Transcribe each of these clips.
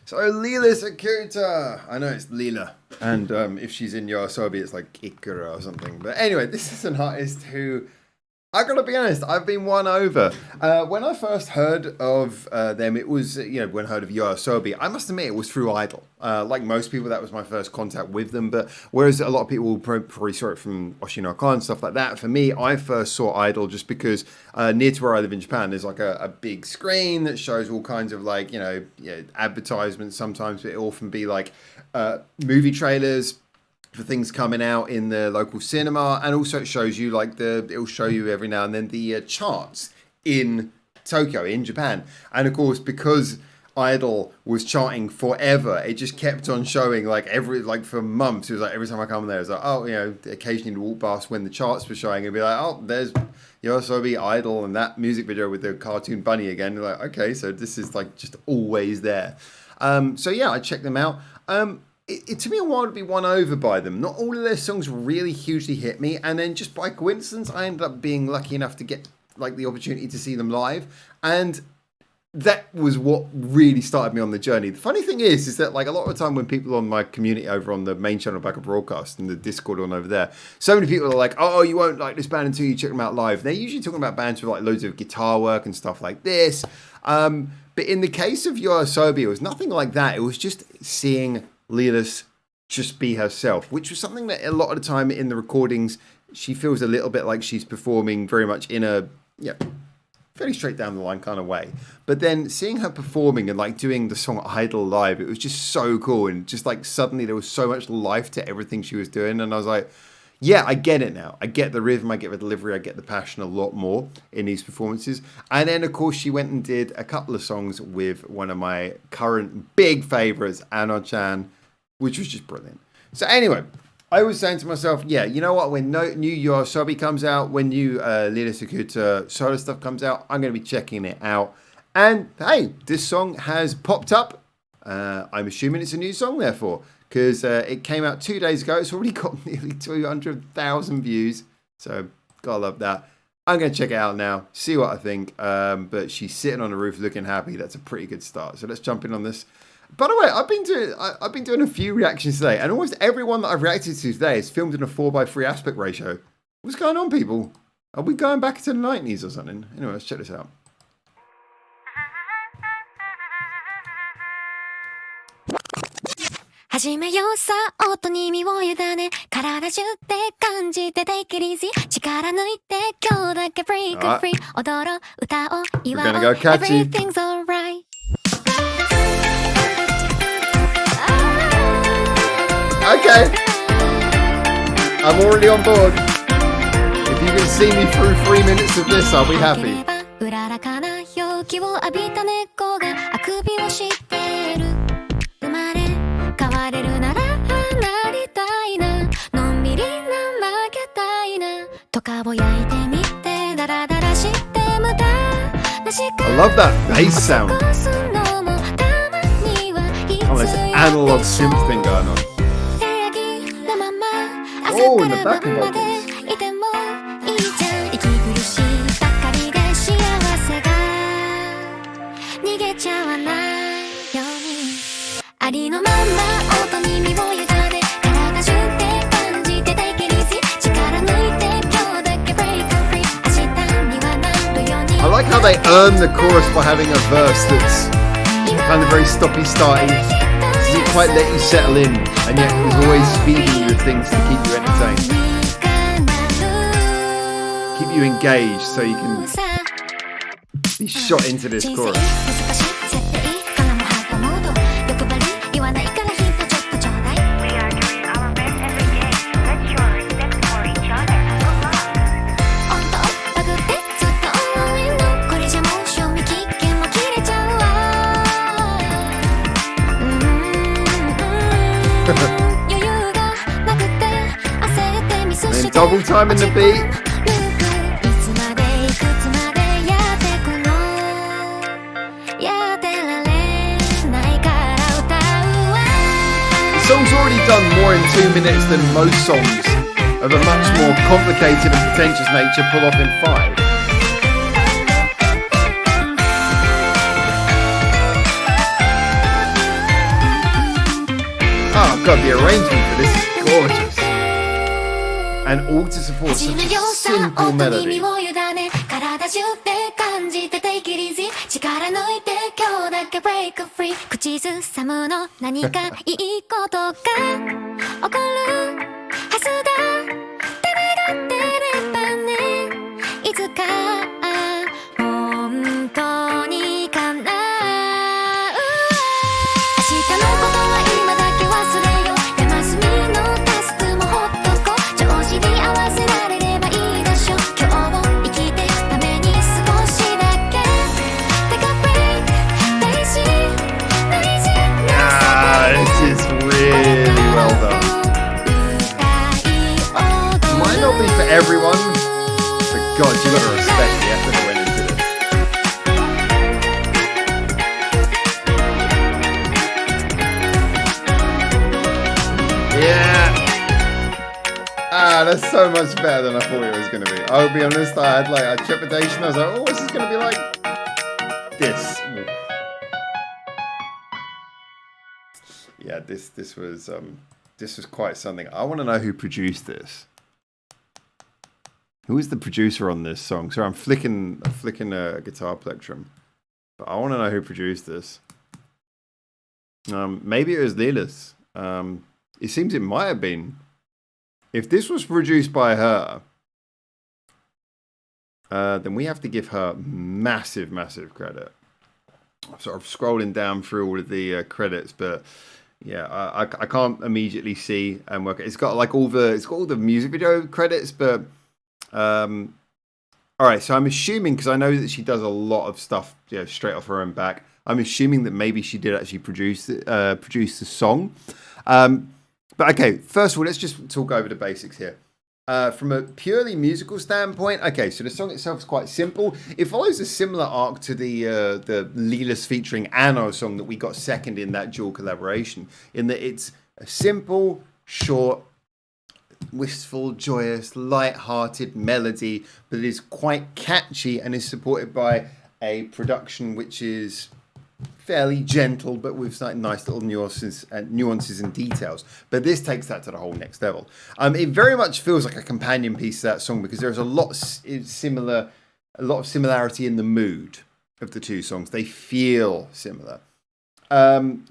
So LILAS IKUTA. I know it's Lila. And if she's in Yoasobi, it's like Ikura or something. But anyway, this is an artist who, I gotta be honest, I've been won over. When I first heard of them, it was, when I heard of Yoasobi, I must admit it was through Idol. Like most people, that was my first contact with them. But whereas a lot of people probably saw it from Oshinoko and stuff like that, for me, I first saw Idol just because near to where I live in Japan, there's like a big screen that shows all kinds of like, advertisements sometimes, but it'll often be like movie trailers for things coming out in the local cinema, and also it shows you like it'll show you every now and then the charts in Tokyo, in Japan. And of course, because Idol was charting forever, it just kept on showing for months. It was like every time I come there, it's like, occasionally to walk past when the charts were showing and be like, oh, there's Yoasobi, Idol, and that music video with the cartoon bunny again. You're like, okay, so this is like just always there. So yeah, I checked them out. It took me a while to be won over by them. Not all of their songs really hugely hit me, and then just by coincidence, I ended up being lucky enough to get like the opportunity to see them live, and that was what really started me on the journey. The funny thing is that like a lot of the time when people on my community over on the main channel Back of Broadcast and the Discord on over there, so many people are like, oh, you won't like this band until you check them out live. They're usually talking about bands with like loads of guitar work and stuff like this. But in the case of Yoasobi, it was nothing like that. It was just seeing LILAS just be herself, which was something that a lot of the time in the recordings, she feels a little bit like she's performing very much in a, fairly straight down the line kind of way. But then seeing her performing and like doing the song Idol live, it was just so cool. And just like suddenly there was so much life to everything she was doing. And I was like, yeah, I get it now. I get the rhythm, I get the delivery, I get the passion a lot more in these performances. And then, of course, she went and did a couple of songs with one of my current big favorites, Ano-chan, which was just brilliant. So anyway, I was saying to myself, yeah, you know what? When new Yoasobi comes out, when new LILAS IKUTA solo stuff comes out, I'm going to be checking it out. And hey, this song has popped up. I'm assuming it's a new song, therefore, because it came out 2 days ago. It's already got nearly 200,000 views. So gotta love that. I'm going to check it out now, see what I think. But she's sitting on the roof looking happy. That's a pretty good start. So let's jump in on this. By the way, I've been doing a few reactions today, and almost everyone that I've reacted to today is filmed in a 4:3 aspect ratio. What's going on, people? Are we going back into the 90s or something? Anyway, let's check this out. We're gonna go catchy. Okay, I'm already on board. If you can see me through 3 minutes of this, I'll be happy. I love that bass sound. Oh, there's an analog synth thing going on. Oh, in the backing vocals. I like how they earn the chorus by having a verse that's kind of very stoppy-starty. Doesn't quite let you settle in, and yet is always feeding you with things to keep you entertained. Keep you engaged so you can be shot into this chorus. And double time in the beat. The song's already done more in 2 minutes than most songs of a much more complicated and pretentious nature pull off in 5. Oh god, the arrangement for this is gorgeous. And all to support such a simple melody. Everyone, but God, you gotta respect the effort that went into this. Yeah. That's so much better than I thought it was gonna be. I'll be honest, I had like a trepidation. I was like, oh, this is gonna be like this. Yeah, this was quite something. I want to know who produced this. Who is the producer on this song? Sorry, I'm flicking a guitar plectrum, but I want to know who produced this. Maybe it was LILAS. It seems it might have been. If this was produced by her, then we have to give her massive, massive credit. I'm sort of scrolling down through all of the credits, but yeah, I can't immediately see and work. It's got all the music video credits, but. All right, so I'm assuming, because I know that she does a lot of stuff, straight off her own back. I'm assuming that maybe she did actually produce the song. But okay, first of all, let's just talk over the basics here. From a purely musical standpoint, okay, so the song itself is quite simple. It follows a similar arc to the LILAS featuring Anno song that we got second in that dual collaboration, in that it's a simple, short, wistful, joyous, light-hearted melody, but it is quite catchy and is supported by a production which is fairly gentle, but with nice little nuances and details. But this takes that to the whole next level. It very much feels like a companion piece to that song because there's a lot of similarity in the mood of the two songs. They feel similar.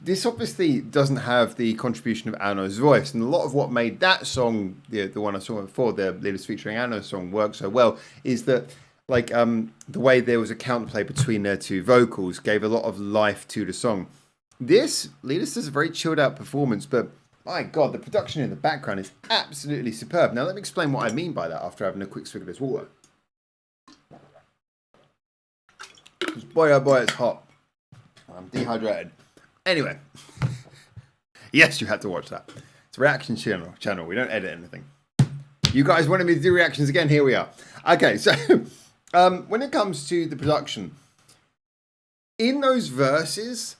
This obviously doesn't have the contribution of Anno's voice, and a lot of what made that song, the one I saw before, the LILAS featuring Anno song, work so well is that the way there was a counterplay between their two vocals gave a lot of life to the song. This LILAS does a very chilled out performance, but my God, the production in the background is absolutely superb. Now let me explain what I mean by that after having a quick swig of this water. Boy, oh boy, it's hot. I'm dehydrated. Anyway, yes, you had to watch that. It's a reaction channel. We don't edit anything. You guys wanted me to do reactions again. Here we are. Okay, so when it comes to the production, in those verses,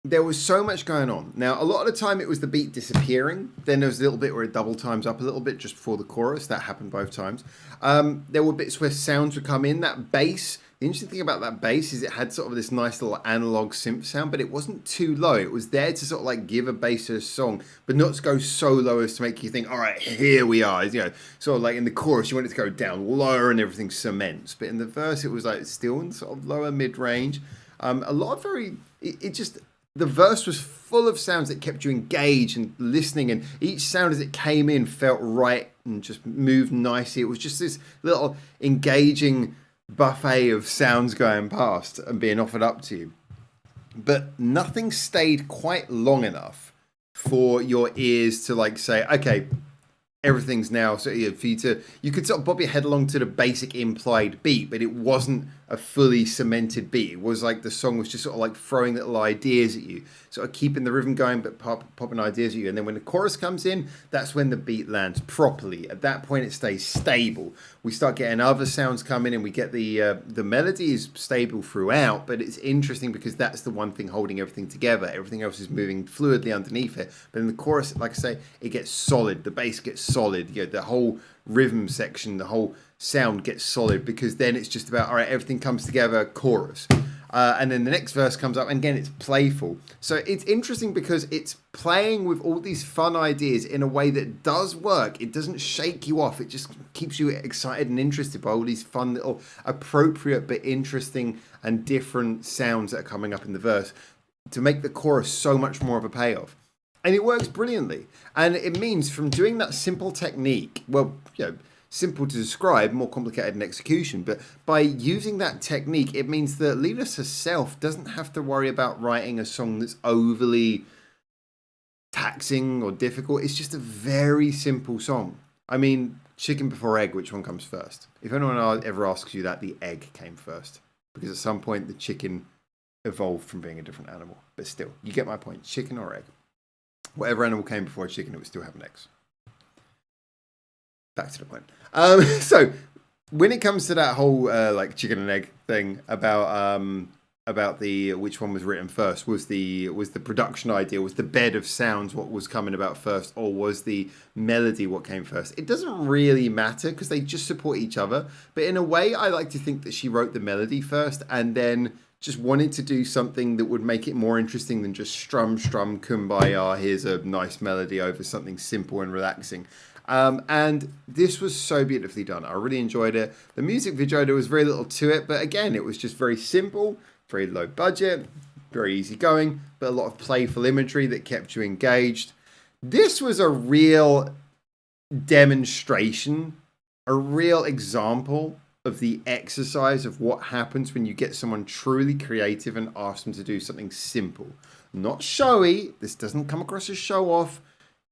there was so much going on. Now, a lot of the time it was the beat disappearing. Then there was a little bit where it double times up a little bit just before the chorus. That happened both times. There were bits where sounds would come in. That bass, the interesting thing about that bass is it had sort of this nice little analog synth sound, but it wasn't too low. It was there to sort of give a bass to a song, but not to go so low as to make you think, all right, here we are. Sort of like in the chorus, you want it to go down lower and everything cements. But in the verse, it was still in sort of lower mid-range. A lot of the verse was full of sounds that kept you engaged and listening, and each sound as it came in felt right and just moved nicely. It was just this little engaging buffet of sounds going past and being offered up to you. But nothing stayed quite long enough for your ears to say, okay, everything's now, so for you could sort of bob your head along to the basic implied beat, but it wasn't a fully cemented beat. It was the song was just sort of throwing little ideas at you, sort of keeping the rhythm going, but popping ideas at you. And then when the chorus comes in, that's when the beat lands properly. At that point, it stays stable. We start getting other sounds coming and we get the melody is stable throughout, but it's interesting because that's the one thing holding everything together. Everything else is moving fluidly underneath it. But in the chorus, like I say, it gets solid. The bass gets solid. The whole rhythm section, the whole sound gets solid, because then it's just about, all right, everything comes together, chorus. And then the next verse comes up, and again, it's playful. So it's interesting because it's playing with all these fun ideas in a way that does work. It doesn't shake you off. It just keeps you excited and interested by all these fun little appropriate but interesting and different sounds that are coming up in the verse to make the chorus so much more of a payoff. And it works brilliantly. And it means from doing that simple technique, well, simple to describe, more complicated in execution, but by using that technique, it means that LILAS herself doesn't have to worry about writing a song that's overly taxing or difficult. It's just a very simple song. I mean, chicken before egg, which one comes first? If anyone ever asks you that, the egg came first. Because at some point, the chicken evolved from being a different animal. But still, you get my point. Chicken or egg. Whatever animal came before a chicken, it would still have an egg. Back to the point. So when it comes to that whole like chicken and egg thing about the which one was written first, was the production idea, was the bed of sounds what was coming about first, or was the melody what came first? It doesn't really matter because they just support each other. But in a way, I like to think that she wrote the melody first and then just wanted to do something that would make it more interesting than just strum, kumbaya, here's a nice melody over something simple and relaxing. And this was so beautifully done. I really enjoyed it. The music video, there was very little to it, but again, it was just very simple, very low budget, very easy going, but a lot of playful imagery that kept you engaged. This was a real demonstration, a real example of the exercise of what happens when you get someone truly creative and ask them to do something simple. Not showy. This doesn't come across as show off.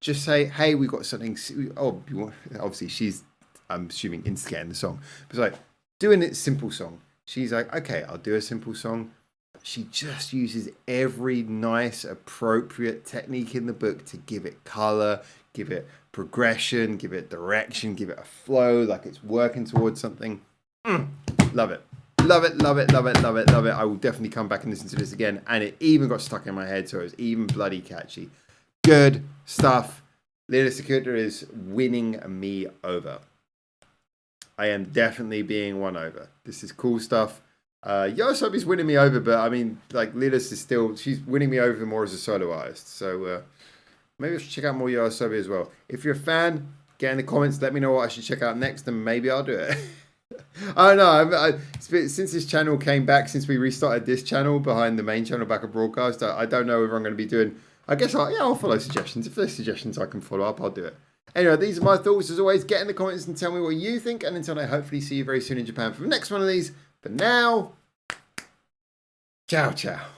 Just say, hey, we got something. Oh, obviously she's, I'm assuming, instigating the song. But it's like, doing a simple song. She's like, okay, I'll do a simple song. She just uses every nice, appropriate technique in the book to give it color, give it progression, give it direction, give it a flow, like it's working towards something. Love it. Love it, love it, love it, love it, love it. I will definitely come back and listen to this again. And it even got stuck in my head, so it was even bloody catchy. Good stuff. LILAS IKUTA is winning me over. I am definitely being won over. This is cool stuff. Yoasobi's winning me over, but I mean, like, LILAS is still, she's winning me over more as a solo artist. So maybe I should check out more Yoasobi as well. If you're a fan, get in the comments, let me know what I should check out next, and maybe I'll do it. I don't know. Since this channel came back, since we restarted this channel behind the main channel back at broadcast, I don't know if I'm going to be doing. I guess I'll follow suggestions. If there's suggestions I can follow up, I'll do it. Anyway, these are my thoughts. As always, get in the comments and tell me what you think. And until I hopefully see you very soon in Japan for the next one of these. For now, ciao, ciao.